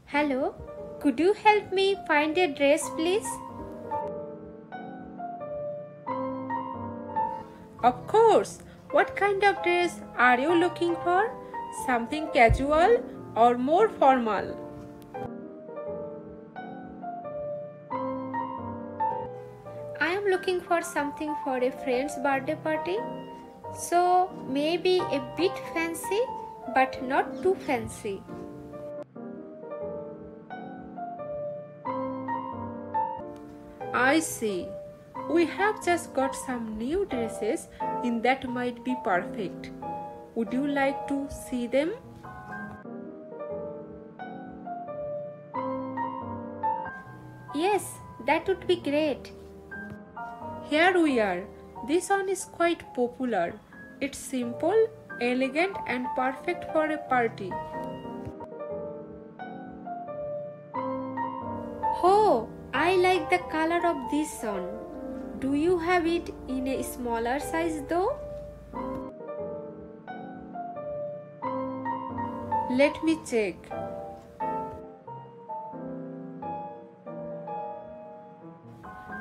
Hello, could you help me find a dress, please? Of course. What kind of dress are you looking for? Something casual or more formal? I am looking for something for a friend's birthday party. So maybe a bit fancy, but not too fancy. I see. We have just got some new dresses in that might be perfect. Would you like to see them? Yes, that would be great. Here we are. This one is quite popular. It's simple, elegant and perfect for a party. Oh, I like the color of this one. Do you have it in a smaller size though? Let me check.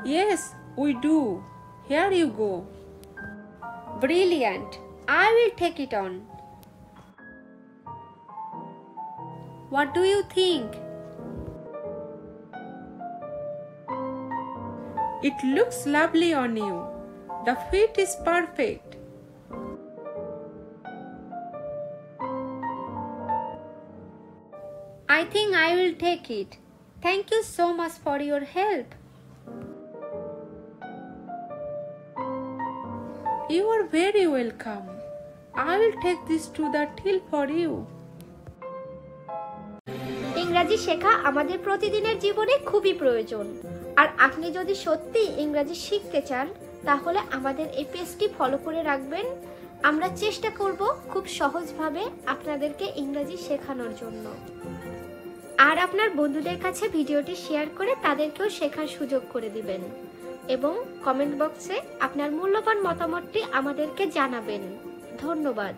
Yes, we do. Here you go. Brilliant. I will take it on. What do you think? It looks lovely on you. The fit is perfect. I think I will take it. Thank you so much for your help. You are very welcome. I will take this to the till for you. ইংরাজি শেখা আমাদের প্রতিদিনের জীবনে খুবই প্রয়োজন। আর আপনি যদি সত্যি ইংরাজি শিখতে চান তাহলে আমাদের এই পেজটি ফলো করে রাখবেন। আমরা চেষ্টা করব খুব সহজভাবে আপনাদেরকে ইংরাজি শেখানোর জন্য। আর আপনার বন্ধুদের কাছে ভিডিওটি শেয়ার করে তাদেরকেও শেখার সুযোগ করে দিবেন এবং কমেন্ট বক্সে আপনার মূল্যবান মতামতটি আমাদেরকে জানাবেন। ধন্যবাদ।